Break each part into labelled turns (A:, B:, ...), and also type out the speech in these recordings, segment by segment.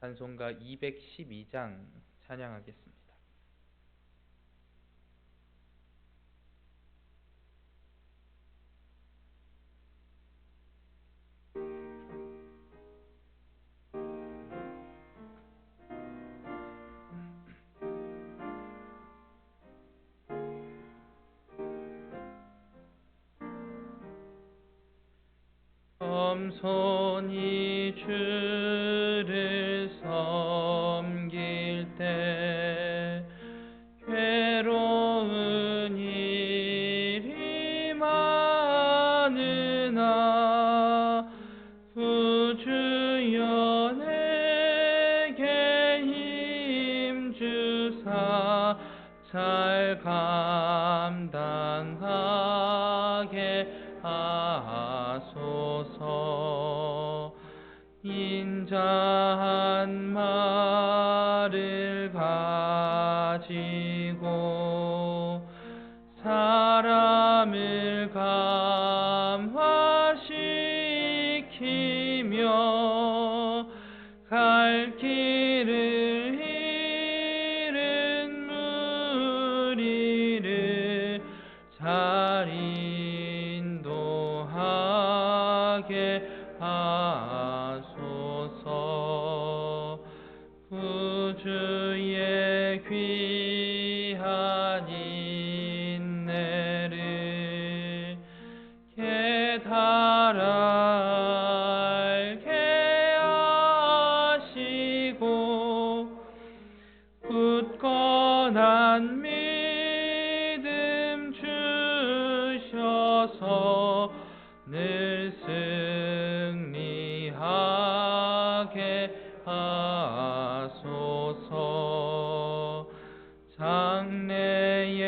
A: 찬송가 212장 찬양하겠습니다. 겸손히 주를 섬길 때 괴로운 일이 많으나 구주여 내게 힘주사 잘 감당하게 하소서. 인자한 말을 가지고 사람을 감화시키며 갈 길을 잃은 무리를 잘 인도하게 하소서. 구주의 귀한 인내를 깨달아 알게 하시고 굳건한 믿음 주셔서 늘 승리하게 하소서. 장래의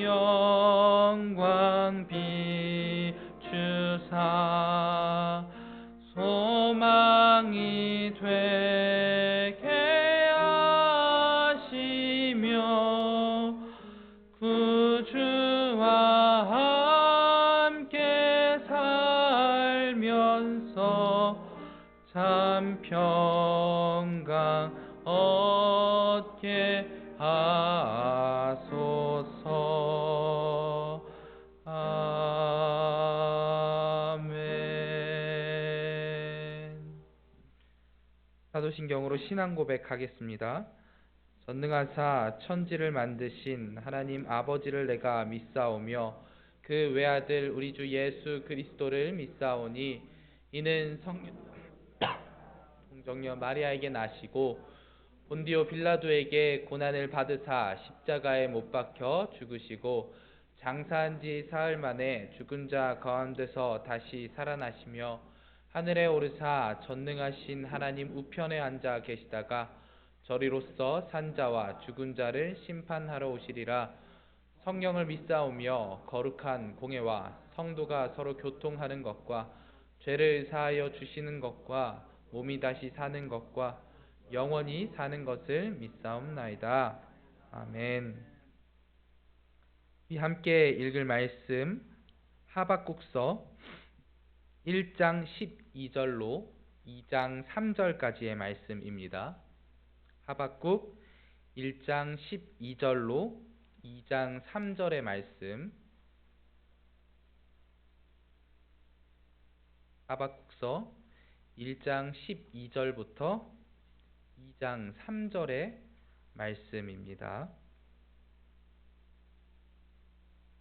A: 영광 비추사 소망이 되게 하시며 구주와 함께 살면서 참 평강 얻게 하소서. 아멘. 사도신경으로 신앙 고백하겠습니다. 전능하사 천지를 만드신 하나님 아버지를 내가 믿사오며 그 외아들 우리 주 예수 그리스도를 믿사오니 이는 동정녀 마리아에게 나시고 본디오 빌라도에게 고난을 받으사 십자가에 못 박혀 죽으시고 장사한 지 사흘 만에 죽은 자 가운데서 다시 살아나시며 하늘에 오르사 전능하신 하나님 우편에 앉아 계시다가 저리로서 산자와 죽은 자를 심판하러 오시리라. 성령을 믿사오며 거룩한 공회와 성도가 서로 교통하는 것과 죄를 사하여 주시는 것과 몸이 다시 사는 것과 영원히 사는 것을 믿사옵나이다. 아멘. 우리 함께 읽을 말씀 하박국서 1장 12절로 2장 3절까지의 말씀입니다. 하박국 1장 12절로 2장 3절의 말씀. 하박국서 1장 12절부터 2장 3절의 말씀입니다.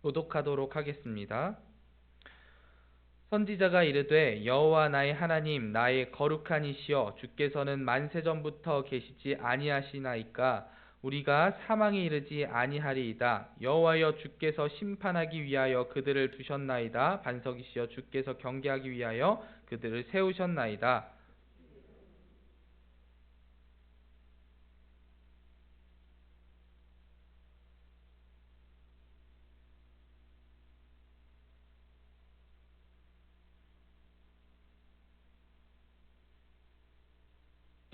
A: 교독하도록 하겠습니다. 선지자가 이르되 여호와 나의 하나님 나의 거룩한 이시여 주께서는 만세전부터 계시지 아니하시나이까 우리가 사망에 이르지 아니하리이다. 여호와여 주께서 심판하기 위하여 그들을 두셨나이다. 반석이시여 주께서 경계하기 위하여 그들을 세우셨나이다.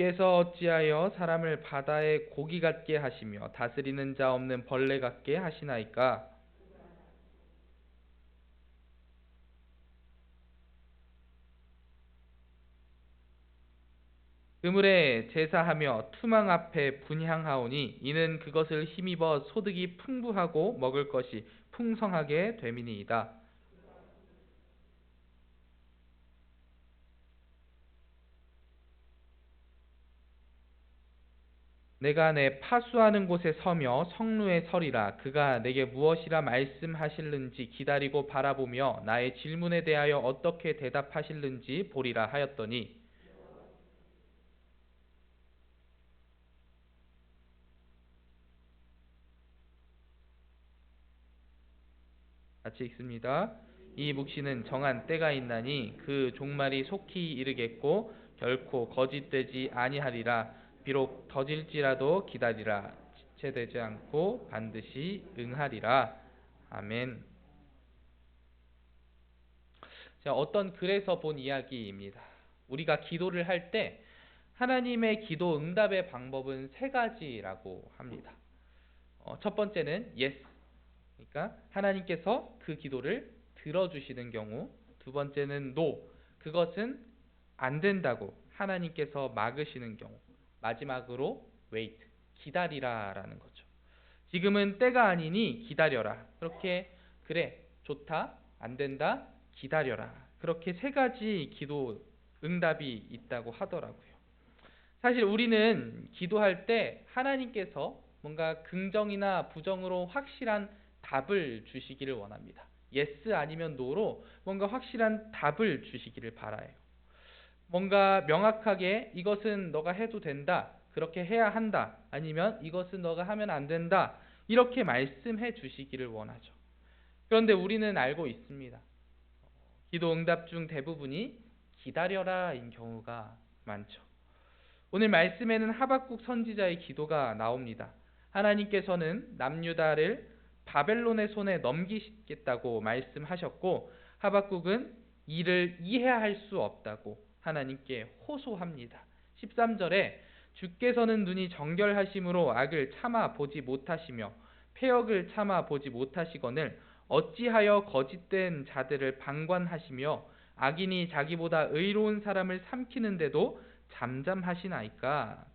A: 주께서 어찌하여 사람을 바다의 고기 같게 하시며 다스리는 자 없는 벌레 같게 하시나이까? 그물에 제사하며 투망 앞에 분향하오니 이는 그것을 힘입어 소득이 풍부하고 먹을 것이 풍성하게 됨이니이다. 내가 내 파수하는 곳에 서며 성루에 서리라. 그가 내게 무엇이라 말씀하실는지 기다리고 바라보며 나의 질문에 대하여 어떻게 대답하실는지 보리라 하였더니, 같이 읽습니다. 이 묵시는 정한 때가 있나니 그 종말이 속히 이르겠고 결코 거짓되지 아니하리라. 비록 더딜지라도 기다리라. 지체되지 않고 반드시 응하리라. 아멘. 자, 어떤 글에서 본 이야기입니다. 우리가 기도를 할 때 하나님의 기도 응답의 방법은 세 가지라고 합니다. 첫 번째는 yes. 그러니까 하나님께서 그 기도를 들어주시는 경우. 두 번째는 no. 그것은 안 된다고 하나님께서 막으시는 경우. 마지막으로 wait. 기다리라라는 거죠. 지금은 때가 아니니 기다려라. 그렇게 그래 좋다 안 된다 기다려라. 그렇게 세 가지 기도 응답이 있다고 하더라고요. 사실 우리는 기도할 때 하나님께서 뭔가 긍정이나 부정으로 확실한 답을 주시기를 원합니다. yes 아니면 no로 뭔가 확실한 답을 주시기를 바라요. 뭔가 명확하게 이것은 너가 해도 된다, 그렇게 해야 한다, 아니면 이것은 너가 하면 안 된다, 이렇게 말씀해 주시기를 원하죠. 그런데 우리는 알고 있습니다. 기도 응답 중 대부분이 기다려라인 경우가 많죠. 오늘 말씀에는 하박국 선지자의 기도가 나옵니다. 하나님께서는 남유다를 바벨론의 손에 넘기시겠다고 말씀하셨고 하박국은 이를 이해할 수 없다고 하나님께 호소합니다. 13절에 주께서는 눈이 정결하심으로 악을 참아 보지 못하시며 패역을 참아 보지 못하시거늘 어찌하여 거짓된 자들을 방관하시며 악인이 자기보다 의로운 사람을 삼키는데도 잠잠하시나이까.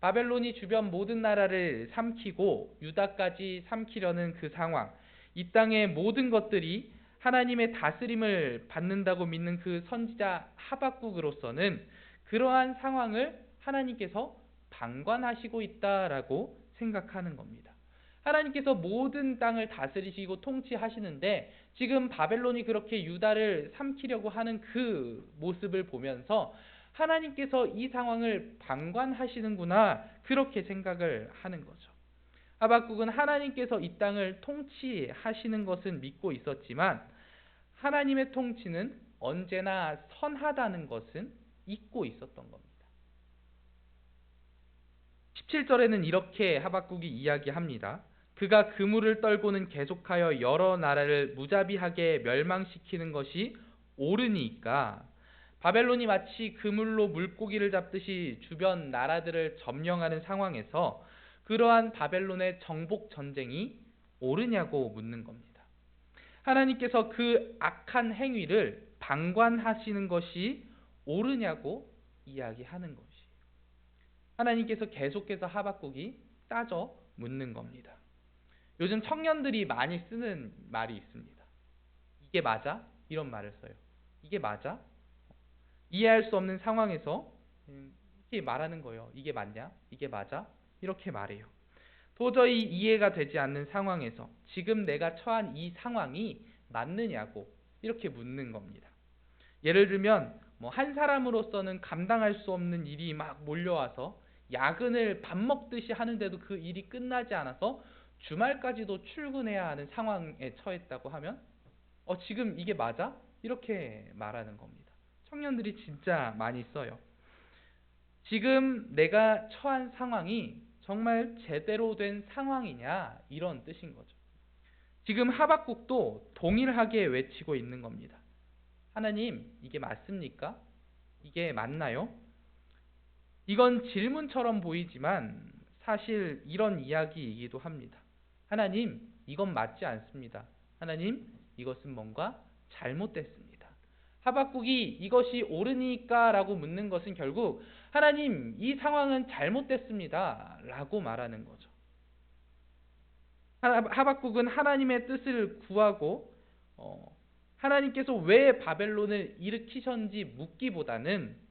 A: 바벨론이 주변 모든 나라를 삼키고 유다까지 삼키려는 그 상황, 이 땅의 모든 것들이 하나님의 다스림을 받는다고 믿는 그 선지자 하박국으로서는 그러한 상황을 하나님께서 방관하시고 있다라고 생각하는 겁니다. 하나님께서 모든 땅을 다스리시고 통치하시는데 지금 바벨론이 그렇게 유다를 삼키려고 하는 그 모습을 보면서 하나님께서 이 상황을 방관하시는구나, 그렇게 생각을 하는 거죠. 하박국은 하나님께서 이 땅을 통치하시는 것은 믿고 있었지만 하나님의 통치는 언제나 선하다는 것은 잊고 있었던 겁니다. 17절에는 이렇게 하박국이 이야기합니다. 그가 그물을 떨고는 계속하여 여러 나라를 무자비하게 멸망시키는 것이 옳으니까. 바벨론이 마치 그물로 물고기를 잡듯이 주변 나라들을 점령하는 상황에서 그러한 바벨론의 정복 전쟁이 옳으냐고 묻는 겁니다. 하나님께서 그 악한 행위를 방관하시는 것이 옳으냐고 이야기하는 것이에요. 하나님께서 계속해서 하박국이 따져 묻는 겁니다. 요즘 청년들이 많이 쓰는 말이 있습니다. 이게 맞아? 이런 말을 써요. 이게 맞아? 이해할 수 없는 상황에서 이렇게 말하는 거예요. 이게 맞냐? 이게 맞아? 이렇게 말해요. 도저히 이해가 되지 않는 상황에서 지금 내가 처한 이 상황이 맞느냐고 이렇게 묻는 겁니다. 예를 들면 한 사람으로서는 감당할 수 없는 일이 막 몰려와서 야근을 밥 먹듯이 하는데도 그 일이 끝나지 않아서 주말까지도 출근해야 하는 상황에 처했다고 하면 지금 이게 맞아? 이렇게 말하는 겁니다. 청년들이 진짜 많이 써요. 지금 내가 처한 상황이 정말 제대로 된 상황이냐, 이런 뜻인 거죠. 지금 하박국도 동일하게 외치고 있는 겁니다. 하나님, 이게 맞습니까? 이게 맞나요? 이건 질문처럼 보이지만 사실 이런 이야기이기도 합니다. 하나님, 이건 맞지 않습니다. 하나님, 이것은 뭔가 잘못됐습니다. 하박국이 이것이 옳으니까 라고 묻는 것은 결국 하나님 이 상황은 잘못됐습니다 라고 말하는 거죠. 하박국은 하나님의 뜻을 구하고 하나님께서 왜 바벨론을 일으키셨는지 묻기보다는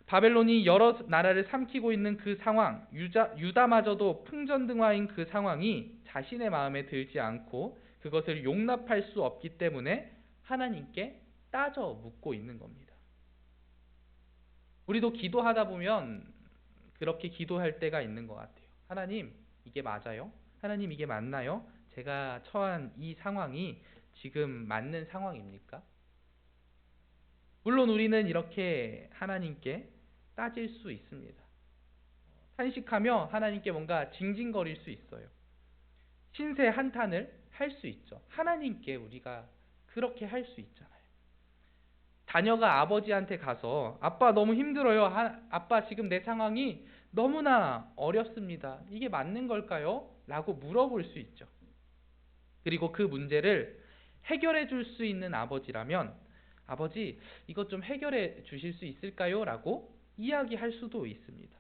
A: 바벨론이 여러 나라를 삼키고 있는 그 상황, 유다마저도 풍전등화인 그 상황이 자신의 마음에 들지 않고 그것을 용납할 수 없기 때문에 하나님께 따져 묻고 있는 겁니다. 우리도 기도하다 보면 그렇게 기도할 때가 있는 것 같아요. 하나님, 이게 맞아요? 하나님, 이게 맞나요? 제가 처한 이 상황이 지금 맞는 상황입니까? 물론 우리는 이렇게 하나님께 따질 수 있습니다. 탄식하며 하나님께 뭔가 징징거릴 수 있어요. 신세 한탄을 할 수 있죠. 하나님께 우리가 그렇게 할 수 있잖아요. 자녀가 아버지한테 가서 아빠 너무 힘들어요. 아빠 지금 내 상황이 너무나 어렵습니다. 이게 맞는 걸까요? 라고 물어볼 수 있죠. 그리고 그 문제를 해결해 줄 수 있는 아버지라면 아버지 이것 좀 해결해 주실 수 있을까요? 라고 이야기할 수도 있습니다.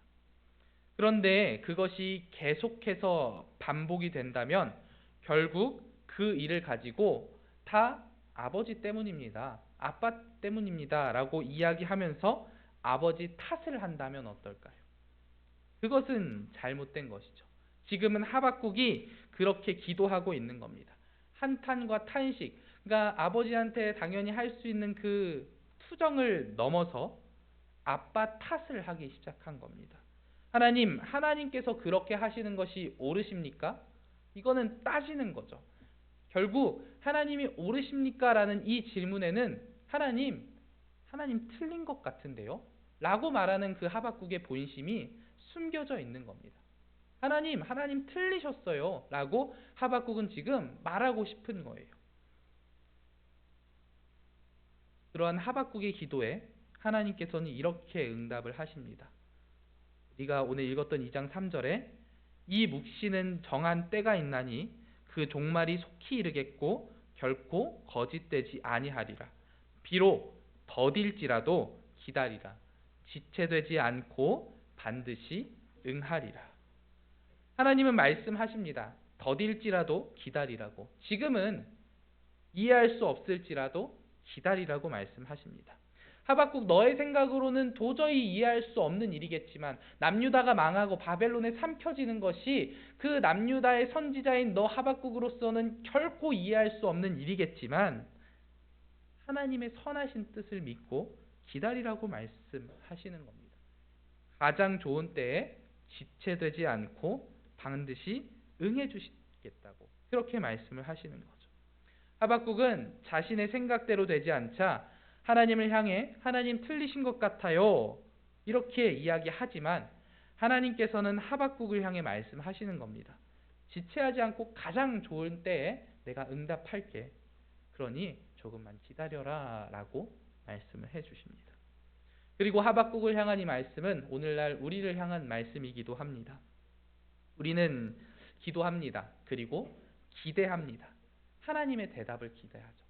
A: 그런데 그것이 계속해서 반복이 된다면 결국 그 일을 가지고 다 아버지 때문입니다. 아빠 때문입니다. 라고 이야기하면서 아버지 탓을 한다면 어떨까요? 그것은 잘못된 것이죠. 지금은 하박국이 그렇게 기도하고 있는 겁니다. 한탄과 탄식, 그러니까 아버지한테 당연히 할 수 있는 그 투정을 넘어서 아빠 탓을 하기 시작한 겁니다. 하나님, 하나님께서 그렇게 하시는 것이 옳으십니까? 이거는 따지는 거죠. 결국 하나님이 옳으십니까? 라는 이 질문에는 하나님 틀린 것 같은데요? 라고 말하는 그 하박국의 본심이 숨겨져 있는 겁니다. 하나님 틀리셨어요. 라고 하박국은 지금 말하고 싶은 거예요. 그러한 하박국의 기도에 하나님께서는 이렇게 응답을 하십니다. 우리가 오늘 읽었던 2장 3절에 이 묵시는 정한 때가 있나니 그 종말이 속히 이르겠고 결코 거짓되지 아니하리라. 비록 더딜지라도 기다리라. 지체되지 않고 반드시 응하리라. 하나님은 말씀하십니다. 더딜지라도 기다리라고. 지금은 이해할 수 없을지라도 기다리라고 말씀하십니다. 하박국 너의 생각으로는 도저히 이해할 수 없는 일이겠지만 남유다가 망하고 바벨론에 삼켜지는 것이 그 남유다의 선지자인 너 하박국으로서는 결코 이해할 수 없는 일이겠지만 하나님의 선하신 뜻을 믿고 기다리라고 말씀하시는 겁니다. 가장 좋은 때에 지체되지 않고 반드시 응해 주시겠다고 그렇게 말씀을 하시는 거죠. 하박국은 자신의 생각대로 되지 않자 하나님을 향해 하나님 틀리신 것 같아요. 이렇게 이야기하지만 하나님께서는 하박국을 향해 말씀하시는 겁니다. 지체하지 않고 가장 좋은 때에 내가 응답할게. 그러니 조금만 기다려라 라고 말씀을 해주십니다. 그리고 하박국을 향한 이 말씀은 오늘날 우리를 향한 말씀이기도 합니다. 우리는 기도합니다. 그리고 기대합니다. 하나님의 대답을 기대하죠.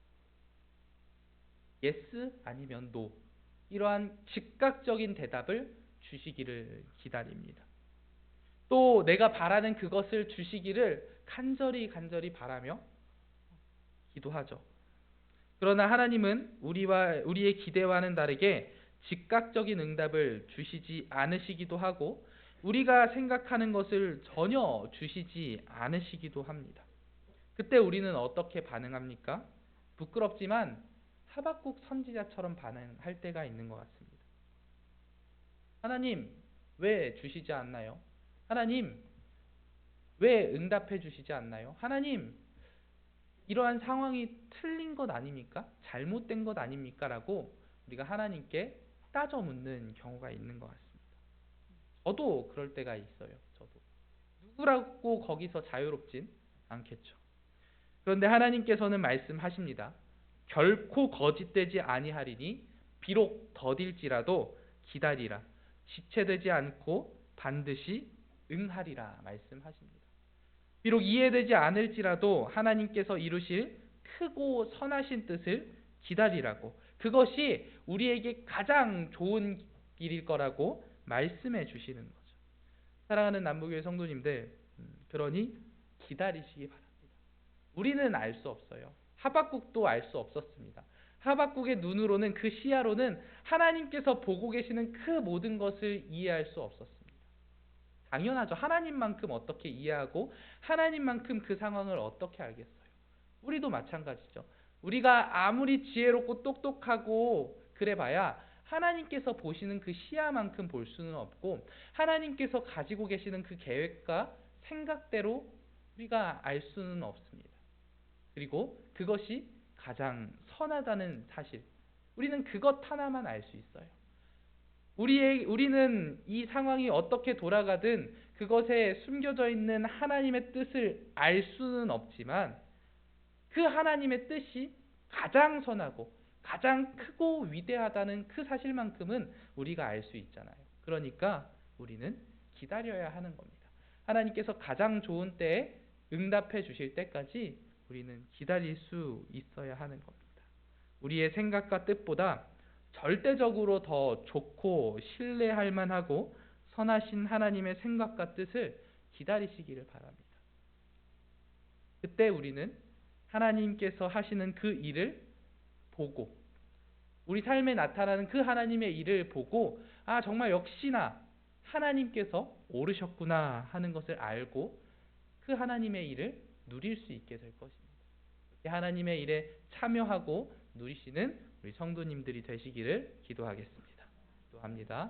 A: yes 아니면 no 이러한 즉각적인 대답을 주시기를 기다립니다. 또 내가 바라는 그것을 주시기를 간절히 바라며 기도하죠. 그러나 하나님은 우리의 기대와는 다르게 즉각적인 응답을 주시지 않으시기도 하고 우리가 생각하는 것을 전혀 주시지 않으시기도 합니다. 그때 우리는 어떻게 반응합니까? 부끄럽지만 하박국 선지자처럼 반응할 때가 있는 것 같습니다. 하나님, 왜 주시지 않나요? 하나님, 왜 응답해 주시지 않나요? 하나님, 이러한 상황이 틀린 것 아닙니까? 잘못된 것 아닙니까? 라고 우리가 하나님께 따져 묻는 경우가 있는 것 같습니다. 저도 그럴 때가 있어요. 저도. 누구라고 거기서 자유롭진 않겠죠. 그런데 하나님께서는 말씀하십니다. 결코 거짓되지 아니하리니 비록 더딜지라도 기다리라. 지체되지 않고 반드시 응하리라 말씀하십니다. 비록 이해되지 않을지라도 하나님께서 이루실 크고 선하신 뜻을 기다리라고. 그것이 우리에게 가장 좋은 길일 거라고 말씀해 주시는 거죠. 사랑하는 남부교회 성도님들, 그러니 기다리시기 바랍니다. 우리는 알 수 없어요. 하박국도 알 수 없었습니다. 하박국의 눈으로는, 그 시야로는 하나님께서 보고 계시는 그 모든 것을 이해할 수 없었습니다. 당연하죠. 하나님만큼 어떻게 이해하고 하나님만큼 그 상황을 어떻게 알겠어요. 우리도 마찬가지죠. 우리가 아무리 지혜롭고 똑똑하고 그래봐야 하나님께서 보시는 그 시야만큼 볼 수는 없고, 하나님께서 가지고 계시는 그 계획과 생각대로 우리가 알 수는 없습니다. 그리고 그것이 가장 선하다는 사실, 우리는 그것 하나만 알 수 있어요. 우리는 이 상황이 어떻게 돌아가든 그것에 숨겨져 있는 하나님의 뜻을 알 수는 없지만, 그 하나님의 뜻이 가장 선하고 가장 크고 위대하다는 그 사실만큼은 우리가 알 수 있잖아요. 그러니까 우리는 기다려야 하는 겁니다. 하나님께서 가장 좋은 때에 응답해 주실 때까지 우리는 기다릴 수 있어야 하는 겁니다. 우리의 생각과 뜻보다 절대적으로 더 좋고 신뢰할 만하고 선하신 하나님의 생각과 뜻을 기다리시기를 바랍니다. 그때 우리는 하나님께서 하시는 그 일을 보고, 우리 삶에 나타나는 그 하나님의 일을 보고, 아, 정말 역시나 하나님께서 옳으셨구나 하는 것을 알고 그 하나님의 일을 누릴 수 있게 될 것입니다. 하나님의 일에 참여하고 누리시는 우리 성도님들이 되시기를 기도하겠습니다. 기도합니다.